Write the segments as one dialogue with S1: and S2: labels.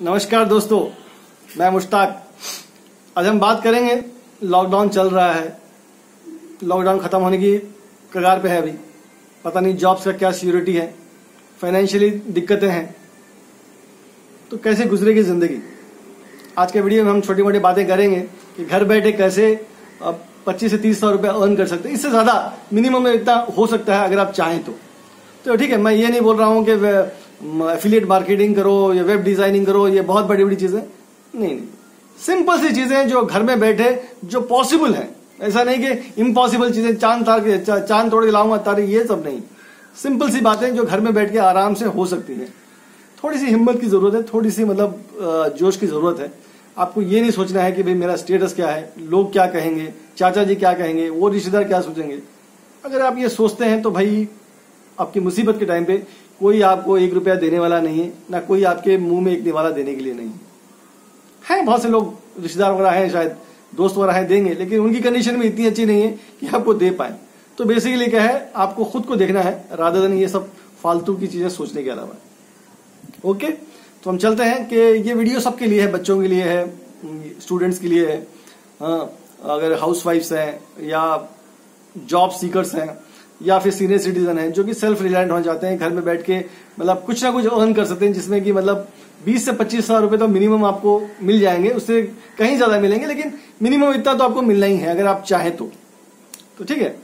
S1: नमस्कार दोस्तों, मैं मुश्ताक। आज हम बात करेंगे, लॉकडाउन चल रहा है, लॉकडाउन खत्म होने की कगार पे है अभी। पता नहीं जॉब्स का क्या सिक्योरिटी है, फाइनेंशियली दिक्कतें हैं, तो कैसे गुजरेगी जिंदगी। आज के वीडियो में हम छोटी मोटी बातें करेंगे कि घर बैठे कैसे 25 से 30 सौ रुपये अर्न कर सकते हैं। इससे ज्यादा मिनिमम में इतना हो सकता है अगर आप चाहें तो ठीक है। मैं ये नहीं बोल रहा हूं कि एफिलिएट मार्केटिंग करो या वेब डिजाइनिंग करो, ये बहुत बड़ी बड़ी चीजें नहीं। सिंपल सी चीजें जो घर में बैठे जो पॉसिबल है। ऐसा नहीं कि इम्पॉसिबल चीजें, चांद तोड़ के लाऊंगा तारे, ये सब नहीं। सिंपल सी बातें जो घर में बैठ के आराम से हो सकती हैं। थोड़ी सी हिम्मत की जरूरत है, थोड़ी सी जोश की जरूरत है। आपको ये नहीं सोचना है कि भाई मेरा स्टेटस क्या है, लोग क्या कहेंगे, चाचा जी क्या कहेंगे, वो रिश्तेदार क्या सोचेंगे। अगर आप ये सोचते हैं तो भाई आपकी मुसीबत के टाइम पे कोई आपको 1 रुपया देने वाला नहीं है, ना कोई आपके मुंह में एक निवाला देने के लिए नहीं है। बहुत से लोग रिश्तेदार वगैरह हैं, शायद दोस्त वगैरह हैं, देंगे, लेकिन उनकी कंडीशन भी इतनी अच्छी नहीं है कि आपको दे पाए। तो बेसिकली क्या है, आपको खुद को देखना है रादर देन ये सब फालतू की चीजें सोचने के अलावा। ओके, तो हम चलते हैं कि ये वीडियो सबके लिए है, बच्चों के लिए है, स्टूडेंट्स के लिए है। अगर हाउसवाइफ्स हैं या जॉब सीकर्स हैं या फिर सीनियर सिटीजन हैं जो कि सेल्फ रिलायंट हो जाते हैं, घर में बैठ के मतलब कुछ ना कुछ अर्न कर सकते हैं, जिसमें कि मतलब 20 से 25 हजार रुपए तो मिनिमम आपको मिल जाएंगे। उससे कहीं ज्यादा मिलेंगे, लेकिन मिनिमम इतना तो आपको मिलना ही है अगर आप चाहें तो ठीक है।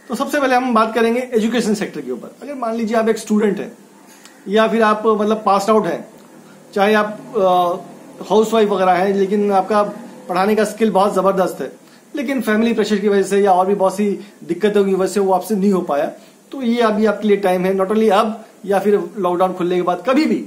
S1: तो सबसे पहले हम बात करेंगे एजुकेशन सेक्टर के ऊपर। अगर मान लीजिए आप एक स्टूडेंट हैं या फिर आप मतलब पास आउट हैं, चाहे आप हाउसवाइफ वगैरह हैं, लेकिन आपका पढ़ाने का स्किल बहुत जबरदस्त है, लेकिन फैमिली प्रेशर की वजह से या और भी बहुत सी दिक्कतों की वजह से वो आपसे नहीं हो पाया, तो ये अभी आपके लिए टाइम है। नॉट ओनली अब या फिर लॉकडाउन खुलने के बाद, कभी भी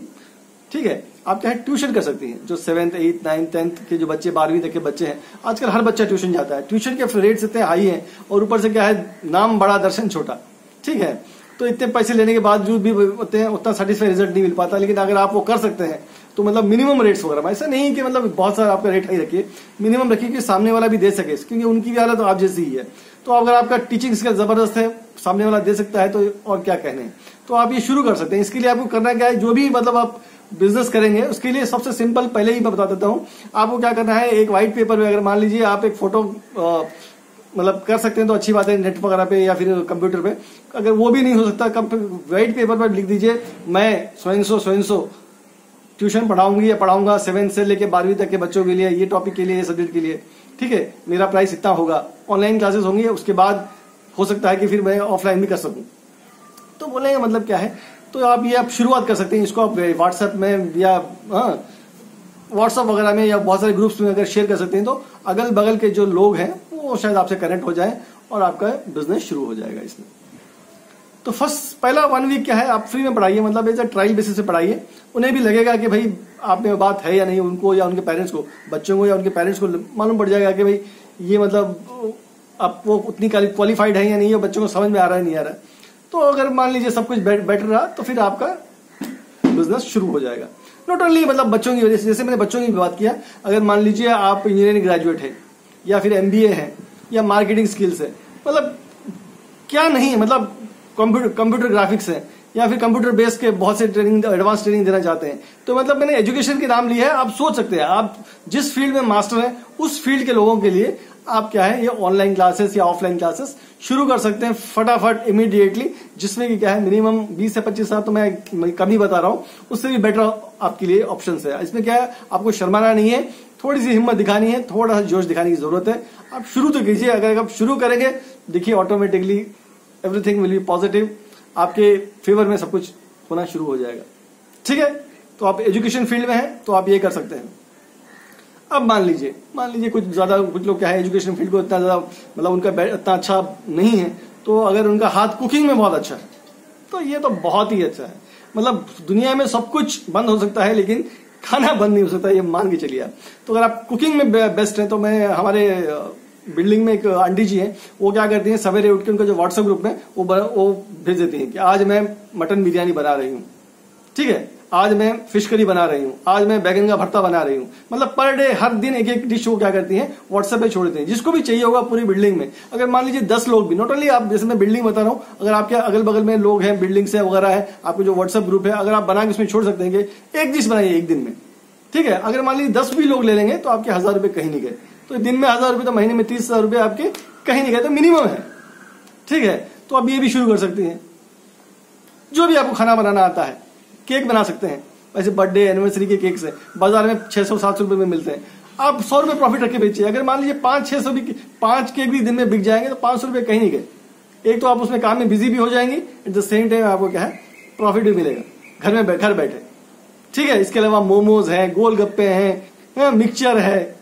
S1: ठीक है। आप चाहे ट्यूशन कर सकती हैं। जो 7th 8th 9th 10th के जो बच्चे, 12वीं तक के बच्चे हैं, आजकल हर बच्चा ट्यूशन जाता है। ट्यूशन के रेट्स इतने हाई हैं और ऊपर से क्या है, नाम बड़ा दर्शन छोटा, ठीक है। तो इतने पैसे लेने के बावजूद भी उतना सेटिस्फाई रिजल्ट नहीं मिल पाता। लेकिन अगर आप वो कर सकते हैं तो मतलब मिनिमम रेट्स वगैरह, ऐसा नहीं कि मतलब बहुत सारा आपका रेट हाई रखिए, मिनिमम रखिए कि सामने वाला भी दे सके, क्योंकि उनकी भी हालत तो आप जैसी ही है। तो अगर आपका टीचिंग स्किल जबरदस्त है, सामने वाला दे सकता है, तो और क्या कहने। तो आप ये शुरू कर सकते हैं। इसके लिए आपको करना क्या है, जो भी मतलब आप बिजनेस करेंगे उसके लिए सबसे सिंपल पहले ही मैं बता देता हूँ आपको क्या करना है। एक व्हाइट पेपर में, अगर मान लीजिए आप एक फोटो मतलब कर सकते हैं तो अच्छी बात है, नेट वगैरह पे या फिर कंप्यूटर पे। अगर वो भी नहीं हो सकता, व्हाइट पेपर पर लिख दीजिए, मैं सो ट्यूशन पढ़ाऊंगी या पढ़ाऊंगा 7th से लेके 12वीं तक के बच्चों के लिए, ये टॉपिक के लिए, ये सब्जेक्ट के लिए, ठीक है। मेरा प्राइस इतना होगा, ऑनलाइन क्लासेस होंगी, उसके बाद हो सकता है कि फिर मैं ऑफलाइन भी कर सकूं। तो बोलने का मतलब क्या है, तो आप शुरुआत कर सकते हैं। इसको आप व्हाट्सएप में या व्हाट्सएप वगैरह में या बहुत सारे ग्रुप्स में अगर शेयर कर सकते हैं, तो अगल बगल के जो लोग हैं वो शायद आपसे कनेक्ट हो जाए और आपका बिजनेस शुरू हो जाएगा इसमें। तो पहला 1 वीक क्या है, आप फ्री में पढ़ाइए, मतलब एज अ ट्रायल बेसिस से पढ़ाइए। उन्हें भी लगेगा कि भाई आप में बात है या नहीं, उनको या उनके पेरेंट्स को, बच्चों को या उनके पेरेंट्स को मालूम पड़ जाएगा कि भाई ये मतलब आप वो उतनी क्वालिफाइड है या नहीं है, बच्चों को समझ में आ रहा है नहीं आ रहा है। तो अगर मान लीजिए सब कुछ बेटर रहा तो फिर आपका बिजनेस शुरू हो जाएगा। नॉट ओनली मतलब बच्चों की वजह से, जैसे मैंने बच्चों की बात किया, अगर मान लीजिए आप इंजीनियरिंग ग्रेजुएट है या फिर MBA है या मार्केटिंग स्किल्स है, मतलब क्या नहीं है, मतलब कंप्यूटर ग्राफिक्स है या फिर कंप्यूटर बेस के बहुत से ट्रेनिंग, एडवांस ट्रेनिंग देना चाहते हैं, तो मतलब मैंने एजुकेशन के नाम लिया है। आप सोच सकते हैं, आप जिस फील्ड में मास्टर हैं उस फील्ड के लोगों के लिए आप क्या है, ये ऑनलाइन क्लासेस या ऑफलाइन क्लासेस शुरू कर सकते हैं फटाफट, इमीडिएटली, जिसमें कि क्या है मिनिमम 20 से 25 हजार, तो मैं कम ही बता रहा हूं, उससे भी बेटर आपके लिए ऑप्शन है। इसमें क्या है, आपको शर्माना नहीं है, थोड़ी सी हिम्मत दिखानी है, थोड़ा सा जोश दिखाने की जरूरत है। आप शुरू तो कीजिए। अगर आप शुरू करेंगे, देखिए automatically everything will be positive, आपके फेवर में सब कुछ होना शुरू हो जाएगा, ठीक है। तो आप एजुकेशन फील्ड में हैं तो आप ये कर सकते हैं। अब मान लीजिए कुछ लोग क्या है, एजुकेशन फील्ड को इतना ज्यादा मतलब उनका इतना अच्छा नहीं है, तो अगर उनका हाथ कुकिंग में बहुत अच्छा है तो ये तो बहुत ही अच्छा है। मतलब दुनिया में सब कुछ बंद हो सकता है लेकिन खाना बंद नहीं हो सकता, ये मान के चलिए आप। तो अगर आप कुकिंग में बेस्ट है, तो मैं हमारे बिल्डिंग में एक आंटी जी हैं, वो क्या करती हैं, सवेरे उठ के उनका जो व्हाट्सएप ग्रुप में वो भेज देती हैं कि आज मैं मटन बिरयानी बना रही हूँ, ठीक है, आज मैं फिश करी बना रही हूँ, आज मैं बैगन का भरता बना रही हूँ। मतलब पर डे हर दिन एक एक डिश वो क्या करती हैं, व्हाट्सएप पे छोड़ देती हैं, जिसको भी चाहिए होगा पूरी बिल्डिंग में। अगर मान लीजिए 10 लोग भी, नॉट ओनली आप, जैसे मैं बिल्डिंग बता रहा हूँ, अगर आपके अगल बगल में लोग हैं, बिल्डिंग से वगैरह है, आपको जो व्हाट्सएप ग्रुप है, अगर आप बना के उसमें छोड़ सकते हैं कि एक डिश बनाइए एक दिन में, ठीक है, अगर मान लीजिए 10 भी लोग ले लेंगे तो आपके 1000 रुपए कहीं नहीं गए। तो दिन में 1000 रुपए, तो महीने में 30,000 रुपए आपके कहीं नहीं गए, तो मिनिमम है। ठीक है, तो आप ये भी शुरू कर सकते हैं। जो भी आपको खाना बनाना आता है, केक बना सकते हैं। वैसे बर्थडे एनिवर्सरी के केक्स है बाजार में 600-700 रुपए में मिलते हैं। आप 100 रुपए प्रॉफिट रख के बेचिए। अगर मान लीजिए 500-600 भी 5 केक भी दिन में बिक जाएंगे तो 500 रुपए कहीं नहीं गए। एक तो आप उसमें काम में बिजी भी हो जाएंगे, एट द सेम टाइम आपको क्या है, प्रॉफिट भी मिलेगा घर बैठे। ठीक है, इसके अलावा मोमोज है, गोलगप्पे हैं, मिक्सचर है,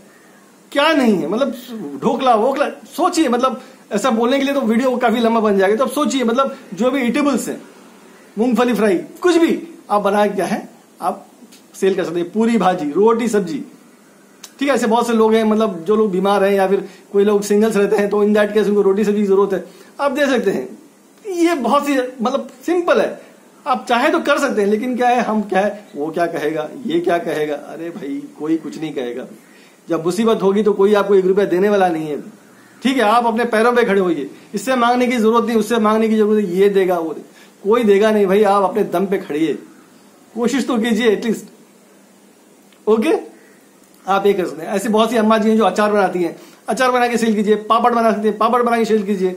S1: क्या नहीं है, मतलब ढोकला वोकला। सोचिए, मतलब ऐसा बोलने के लिए तो वीडियो काफी लंबा बन जाएगा। तो अब सोचिए, मतलब जो भी ईटेबल्स है, मूंगफली फ्राई, कुछ भी आप बना क्या है आप सेल कर सकते हैं। पूरी भाजी, रोटी, सब्जी। ठीक है, ऐसे बहुत से लोग हैं, मतलब जो लोग बीमार हैं या फिर कोई लोग सिंगल्स रहते हैं, तो इन दैट केस उनको रोटी सब्जी की जरूरत है, आप दे सकते हैं। ये बहुत ही मतलब सिंपल है, आप चाहे तो कर सकते हैं। लेकिन क्या है, हम क्या है, वो क्या कहेगा, ये क्या कहेगा, अरे भाई कोई कुछ नहीं कहेगा। जब मुसीबत होगी तो कोई आपको 1 रुपया देने वाला नहीं है। ठीक है, आप अपने पैरों पे खड़े होइए। इससे मांगने की जरूरत नहीं, उससे मांगने की जरूरत है, ये देगा वो देगा, कोई देगा नहीं भाई। आप अपने दम पे खड़िए, कोशिश तो कीजिए एटलीस्ट। ओके, आप ये कर सकते हैं। ऐसी बहुत सी अम्मा जी हैं जो अचार बनाती हैं, अचार बना के सेल कीजिए। पापड़ बना सकते हैं, पापड़ बना के सेल कीजिए।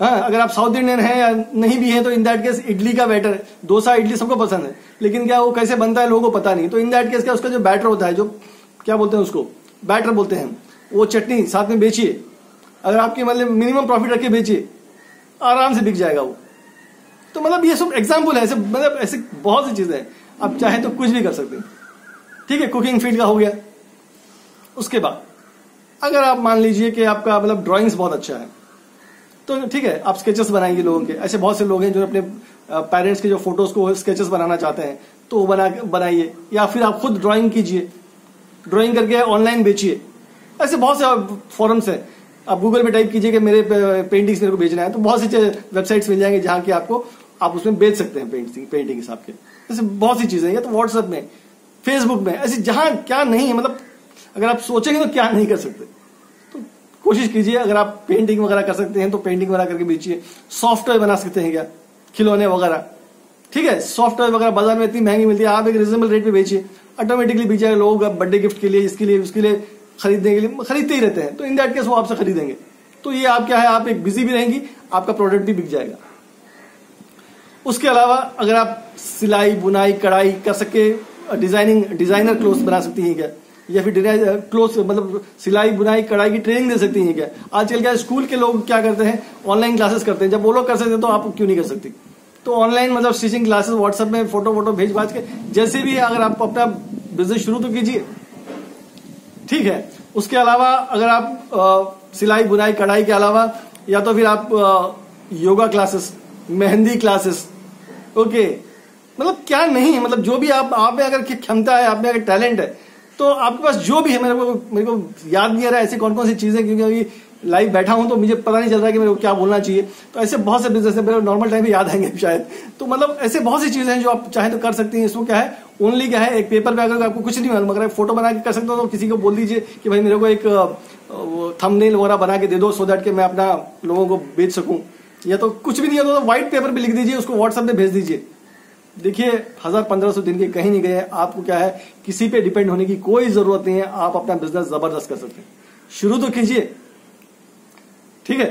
S1: हाँ, अगर आप साउथ इंडियन हैं या नहीं भी हैं तो इन दैट केस इडली का बैटर, डोसा इडली सबको पसंद है, लेकिन क्या वो कैसे बनता है लोगों को पता नहीं। तो इन दैट केस क्या, उसका जो बैटर होता है, जो क्या बोलते हैं उसको, बैटर बोलते हैं, वो चटनी साथ में बेचिए। अगर आपकी मतलब मिनिमम प्रॉफिट रख के बेचिए, आराम से बिक जाएगा वो। तो मतलब ये सब एग्जाम्पल है, ऐसे मतलब ऐसे बहुत सी चीजें हैं, आप चाहे तो कुछ भी कर सकते हैं। ठीक है, कुकिंग फील्ड का हो गया। उसके बाद अगर आप मान लीजिए कि आपका मतलब ड्राइंग्स बहुत अच्छा है, तो ठीक है, आप स्केचेस बनाएंगे लोगों के। ऐसे बहुत से लोग हैं जो अपने पेरेंट्स के जो फोटोज को स्केचेस बनाना चाहते हैं, तो वो बनाइए। या फिर आप खुद ड्राइंग कीजिए, ड्राइंग करके ऑनलाइन बेचिए। ऐसे बहुत से फॉरम्स हैं, आप गूगल में टाइप कीजिए कि मेरे पेंटिंग्स मेरे को बेचना है, तो बहुत सी वेबसाइट्स मिल जाएंगे जहां कि आपको आप उसमें बेच सकते हैं पेंटिंग्स आपके। ऐसे बहुत सी चीजें, या तो व्हाट्सएप में, फेसबुक में, ऐसे जहां क्या नहीं है, मतलब अगर आप सोचेंगे तो क्या नहीं कर सकते। तो कोशिश कीजिए, अगर आप पेंटिंग वगैरह कर सकते हैं तो पेंटिंग वगैरह करके बेचिए। सॉफ्टवेयर बना सकते हैं क्या, खिलौने वगैरह। ठीक है, सॉफ्टवेयर वगैरह बाजार में इतनी महंगी मिलती है, आप एक रिजनेबल रेट पे बेचिए, ऑटोमेटिकली बिक जाएगा। लोग बर्थडे गिफ्ट के लिए, इसके लिए, उसके लिए खरीदने के लिए खरीदते ही रहते हैं, तो इन दैट केस वो आपसे खरीदेंगे। तो ये आप क्या है, आप एक बिजी भी रहेंगी, आपका प्रोडक्ट भी बिक जाएगा। उसके अलावा अगर आप सिलाई बुनाई कढ़ाई कर सके, डिजाइनर क्लोथ्स बना सकती हैं क्या, या फिर क्लोथ्स मतलब सिलाई बुनाई कढ़ाई की ट्रेनिंग दे सकती हैं क्या। आजकल क्या स्कूल के लोग क्या करते हैं, ऑनलाइन क्लासेस करते हैं। जब वो लोग कर सकते हैं तो आप क्यों नहीं कर सकती। तो ऑनलाइन मतलब स्टिचिंग क्लासेस व्हाट्सएप में फोटो भेज भाज के, जैसे भी अगर आप अपना बिजनेस शुरू तो कीजिए। ठीक है, उसके अलावा अगर आप सिलाई बुनाई कढ़ाई के अलावा, या तो फिर आप yoga classes, mehndi classes. Okay, मतलब क्या नहीं है, मतलब जो भी आप में अगर क्षमता है, आप में अगर टैलेंट है, तो आपके पास जो भी है, मेरे को याद नहीं आ रहा है ऐसी कौन कौन सी चीजें, क्योंकि अभी लाइव बैठा हूं तो मुझे पता नहीं चल रहा है कि मेरे को क्या बोलना चाहिए। तो ऐसे बहुत से बिजनेस है, मेरे नॉर्मल टाइम में याद आएंगे शायद। तो मतलब ऐसे बहुत सी चीजें हैं जो आप चाहे तो कर सकती हैं। इसमें क्या है, ओनली क्या है, एक पेपर पे अगर आपको कुछ नहीं मालूम, अगर आप फोटो बना के कर सकते हो तो किसी को बोल दीजिए कि भाई मेरे को एक थंबनेल वगैरह बना के दे दो, सो दैट कि मैं अपना लोगों को बेच सकूं। या तो कुछ भी नहीं है तो व्हाइट पेपर पे लिख दीजिए, उसको व्हाट्सएप पे भेज दीजिए। देखिए 1000-1500 दिन के कहीं नहीं गए। आपको क्या है, किसी पे डिपेंड होने की कोई जरूरत नहीं है। आप अपना बिजनेस जबरदस्त कर सकते हैं, शुरू तो कीजिए। ठीक है,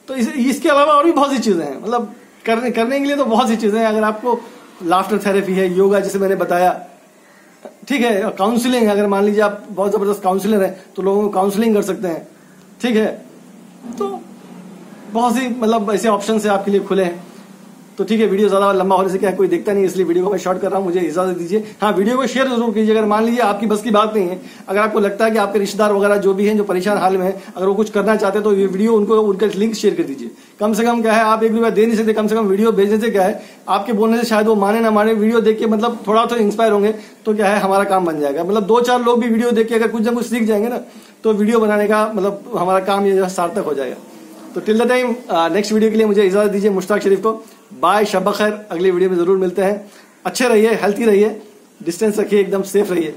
S1: तो इसके अलावा और भी बहुत सी चीजें हैं, मतलब करने के लिए तो बहुत सी चीजें हैं। अगर आपको लाफ्टर थेरेपी है, योगा जैसे मैंने बताया, ठीक है, काउंसलिंग, अगर मान लीजिए आप बहुत जबरदस्त काउंसलर है तो लोगों को काउंसलिंग कर सकते हैं। ठीक है, तो बहुत सी मतलब ऐसे ऑप्शन है आपके लिए खुले हैं। तो ठीक है, वीडियो ज्यादा लंबा होने से क्या कोई देखता नहीं, इसलिए वीडियो को मैं शॉर्ट कर रहा हूं, मुझे इजाजत दीजिए। हाँ, वीडियो को शेयर जरूर कीजिए। अगर मान लीजिए आपकी बस की बात नहीं है, अगर आपको लगता है कि आपके रिश्तेदार वगैरह जो भी हैं, जो परेशान हाल में है, अगर वो कुछ करना चाहते हैं तो ये वीडियो उनको उनका लिंक शेयर कर दीजिए। कम से कम क्या है, आप 1 रुपया दे नहीं सकते, कम से कम वीडियो भेजने से क्या है, आपके बोलने से शायद वो माने ना माने, वीडियो देख के मतलब थोड़ा तो इंस्पायर होंगे, तो क्या है हमारा काम बन जाएगा। मतलब 2-4 लोग भी वीडियो देख के अगर कुछ ना कुछ सीख जाएंगे ना, तो वीडियो बनाने का मतलब हमारा काम ये सार्थक हो जाएगा। तो till the time next video के लिए मुझे इजाजत दीजिए, मुश्ताक शरीफ को। बाय, शब खैर। अगली वीडियो में जरूर मिलते हैं। अच्छे रहिए, हेल्थी रहिए, डिस्टेंस रखिए, एकदम सेफ रहिए।